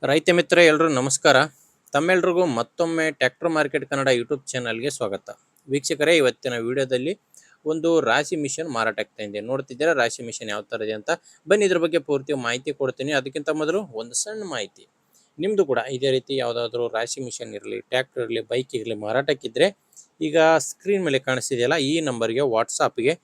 ರೈತ ಮಿತ್ರ ಎಲ್ಲರೂ ನಮಸ್ಕಾರ. ತಮ್ಮೆಲ್ಲರಿಗೂ ಮತ್ತೊಮ್ಮೆ ಟ್ರ್ಯಾಕ್ಟರ್ ಮಾರ್ಕೆಟ್ ಕನ್ನಡ ಯೂಟ್ಯೂಬ್ ಚಾನಲ್ಗೆ ಸ್ವಾಗತ. ವೀಕ್ಷಕರೇ, ಇವತ್ತಿನ ವಿಡಿಯೋದಲ್ಲಿ ಒಂದು ರಾಶಿ ಮಿಷನ್ ಮಾರಾಟಕ್ಕೆ ತಂದಿದೆ. ನೋಡ್ತಿದ್ದೀರಾ ರಾಶಿ ಮಿಷನ್ ಯಾವ ಥರ ಇದೆ ಅಂತ. ಬನ್ನಿ ಇದ್ರ ಬಗ್ಗೆ ಪೂರ್ತಿ ಮಾಹಿತಿ ಕೊಡ್ತೀನಿ. ಅದಕ್ಕಿಂತ ಮೊದಲು ಒಂದು ಸಣ್ಣ ಮಾಹಿತಿ. ನಿಮ್ಮದು ಕೂಡ ಇದೇ ರೀತಿ ಯಾವುದಾದ್ರೂ ರಾಶಿ ಮಿಷನ್ ಇರಲಿ, ಟ್ರ್ಯಾಕ್ಟರ್ ಇರಲಿ, ಬೈಕ್ ಇರಲಿ ಮಾರಾಟಕ್ಕಿದ್ರೆ ಈಗ ಸ್ಕ್ರೀನ್ ಮೇಲೆ ಕಾಣಿಸ್ತಿದೆಯಲ್ಲ ಈ ನಂಬರ್ಗೆ ವಾಟ್ಸಾಪ್ಗೆ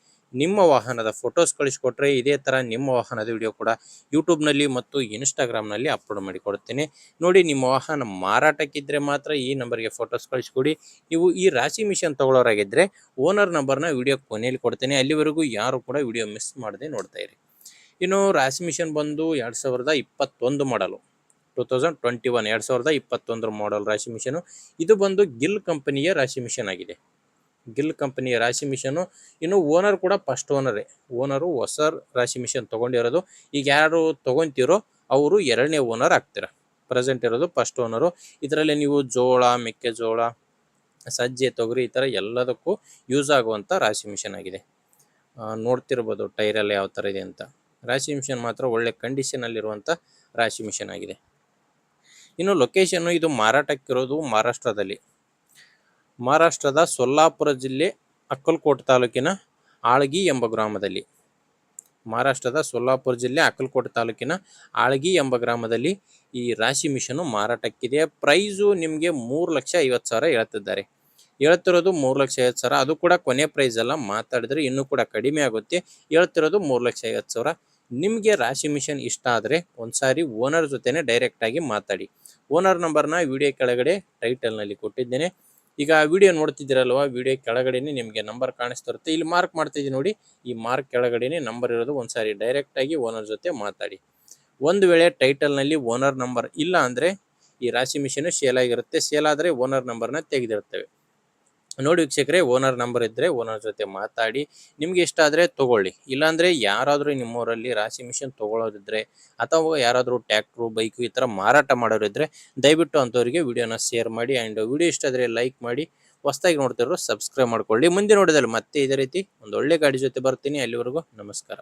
ನಿಮ್ಮ ವಾಹನದ ಫೋಟೋಸ್ ಕಳಿಸ್ಕೊಟ್ರೆ ಇದೇ ಥರ ನಿಮ್ಮ ವಾಹನದ ವಿಡಿಯೋ ಕೂಡ ಯೂಟ್ಯೂಬ್ನಲ್ಲಿ ಮತ್ತು ಇನ್ಸ್ಟಾಗ್ರಾಮ್ನಲ್ಲಿ ಅಪ್ಲೋಡ್ ಮಾಡಿ ಕೊಡ್ತೇನೆ. ನೋಡಿ, ನಿಮ್ಮ ವಾಹನ ಮಾರಾಟಕ್ಕಿದ್ರೆ ಮಾತ್ರ ಈ ನಂಬರ್ಗೆ ಫೋಟೋಸ್ ಕಳಿಸ್ಕೊಡಿ. ನೀವು ಈ ರಾಶಿ ಮಿಷನ್ ತಗೊಳ್ಳೋರಾಗಿದ್ದರೆ ಓನರ್ ನಂಬರ್ನ ವಿಡಿಯೋ ಕೊನೆಯಲ್ಲಿ ಕೊಡ್ತೇನೆ. ಅಲ್ಲಿವರೆಗೂ ಯಾರು ಕೂಡ ವಿಡಿಯೋ ಮಿಸ್ ಮಾಡದೆ ನೋಡ್ತಾ ಇರಿ. ಇನ್ನು ರಾಶಿ ಮಿಷನ್ ಬಂದು 2021 ಮಾಡಲು, 2021 ಮಾಡಲ್ ರಾಶಿ ಮಿಷನು. ಇದು ಬಂದು ಗಿಲ್ ಕಂಪನಿಯ ರಾಶಿ ಮಿಷನ್ ಆಗಿದೆ. ಗಿಲ್ ಕಂಪನಿಯ ರಾಶಿ ಮಿಷನು. ಇನ್ನು ಓನರ್ ಕೂಡ ಫಸ್ಟ್ ಓನರು ಹೊಸ ರಾಶಿ ಮಿಷನ್ ತೊಗೊಂಡಿರೋದು. ಈಗ ಯಾರು ತೊಗೊತೀರೋ ಅವರು ಎರಡನೇ ಓನರ್ ಆಗ್ತೀರ. ಪ್ರೆಸೆಂಟ್ ಇರೋದು ಫಸ್ಟ್ ಓನರು. ಇದರಲ್ಲಿ ನೀವು ಜೋಳ, ಮೆಕ್ಕೆಜೋಳ, ಸಜ್ಜೆ, ತೊಗರಿ ಈ ಥರ ಎಲ್ಲದಕ್ಕೂ ಯೂಸ್ ಆಗುವಂಥ ರಾಶಿ ಮಿಷನ್ ಆಗಿದೆ. ನೋಡ್ತಿರ್ಬೋದು ಟೈರೆಲ್ಲ ಯಾವ ಥರ ಇದೆ ಅಂತ. ರಾಶಿ ಮಿಷನ್ ಮಾತ್ರ ಒಳ್ಳೆ ಕಂಡೀಷನಲ್ಲಿರುವಂಥ ರಾಶಿ ಮಿಷನ್ ಆಗಿದೆ. ಇನ್ನು ಲೊಕೇಶನ್ನು ಇದು ಮಾರಾಟಕ್ಕಿರೋದು ಮಹಾರಾಷ್ಟ್ರದ ಸೊಲ್ಲಾಪುರ ಜಿಲ್ಲೆ ಅಕ್ಕಲಕೋಟ ತಾಲೂಕಿನ ಆಳ್ಗಿ ಎಂಬ ಗ್ರಾಮದಲ್ಲಿ. ಮಹಾರಾಷ್ಟ್ರದ ಸೊಲ್ಲಾಪುರ ಜಿಲ್ಲೆ ಅಕ್ಕಲಕೋಟ ತಾಲೂಕಿನ ಆಳ್ಗಿ ಎಂಬ ಗ್ರಾಮದಲ್ಲಿ ಈ ರಾಶಿ ಮಿಷನ್ನು ಮಾರಾಟಕ್ಕಿದೆ. ಪ್ರೈಸು ನಿಮಗೆ 3,50,000 ಹೇಳ್ತಿದ್ದಾರೆ. ಹೇಳ್ತಿರೋದು 3,50,000. ಅದು ಕೂಡ ಕೊನೆ ಪ್ರೈಸ್ ಅಲ್ಲ, ಮಾತಾಡಿದ್ರೆ ಇನ್ನೂ ಕೂಡ ಕಡಿಮೆ ಆಗುತ್ತೆ. ಹೇಳ್ತಿರೋದು 3,50,000. ನಿಮಗೆ ರಾಶಿ ಮಿಷನ್ ಇಷ್ಟ ಆದರೆ ಒಂದ್ಸಾರಿ ಓನರ್ ಜೊತೆನೆ ಡೈರೆಕ್ಟಾಗಿ ಮಾತಾಡಿ. ಓನರ್ ನಂಬರ್ನ ವಿಡಿಯೋ ಕೆಳಗಡೆ ಟೈಟಲ್ನಲ್ಲಿ ಕೊಟ್ಟಿದ್ದೇನೆ. ಈಗ ವಿಡಿಯೋ ನೋಡ್ತಿದ್ದೀರಲ್ವ, ವಿಡಿಯೋ ಕೆಳಗಡೆನೆ ನಿಮಗೆ ನಂಬರ್ ಕಾಣಿಸ್ತಿರುತ್ತೆ. ಇಲ್ಲಿ ಮಾರ್ಕ್ ಮಾಡ್ತಿದ್ದೀನಿ ನೋಡಿ, ಈ ಮಾರ್ಕ್ ಕೆಳಗಡೆನೆ ನಂಬರ್ ಇರೋದು. ಒಂದ್ಸಾರಿ ಡೈರೆಕ್ಟಾಗಿ ಓನರ್ ಜೊತೆ ಮಾತಾಡಿ. ಒಂದು ವೇಳೆ ಟೈಟಲ್ನಲ್ಲಿ ಓನರ್ ನಂಬರ್ ಇಲ್ಲ ಅಂದರೆ ಈ ರಾಶಿ ಮಿಷನ್ ಸೇಲ್ ಆಗಿರುತ್ತೆ. ಸೇಲ್ ಆದರೆ ಓನರ್ ನಂಬರ್ನ ತೆಗೆದಿರ್ತೇವೆ. ನೋಡಿ ವೀಕ್ಷಕರೇ, ಓನರ್ ನಂಬರ್ ಇದ್ದರೆ ಓನರ್ ಜೊತೆ ಮಾತಾಡಿ. ನಿಮಗೆ ಇಷ್ಟ ಆದರೆ ತೊಗೊಳ್ಳಿ. ಇಲ್ಲಾಂದರೆ ಯಾರಾದರೂ ನಿಮ್ಮೂರಲ್ಲಿ ರಾಶಿ ಮಿಷನ್ ತೊಗೊಳ್ಳೋದಿದ್ರೆ ಅಥವಾ ಯಾರಾದರೂ ಟ್ರ್ಯಾಕ್ಟ್ರು, ಬೈಕು ಈ ಥರ ಮಾರಾಟ ಮಾಡೋರಿದ್ದರೆ ದಯವಿಟ್ಟು ಅಂಥವರಿಗೆ ವಿಡಿಯೋನ ಶೇರ್ ಮಾಡಿ. ಆ್ಯಂಡ್ ವಿಡಿಯೋ ಇಷ್ಟ ಆದರೆ ಲೈಕ್ ಮಾಡಿ. ಹೊಸದಾಗಿ ನೋಡ್ತಿರೋ ಸಬ್ಸ್ಕ್ರೈಬ್ ಮಾಡ್ಕೊಳ್ಳಿ. ಮುಂದೆ ನೋಡಿದಲ್ಲಿ ಮತ್ತೆ ಇದೇ ರೀತಿ ಒಂದು ಒಳ್ಳೆ ಗಾಡಿ ಜೊತೆ ಬರ್ತೀನಿ. ಅಲ್ಲಿವರೆಗೂ ನಮಸ್ಕಾರ.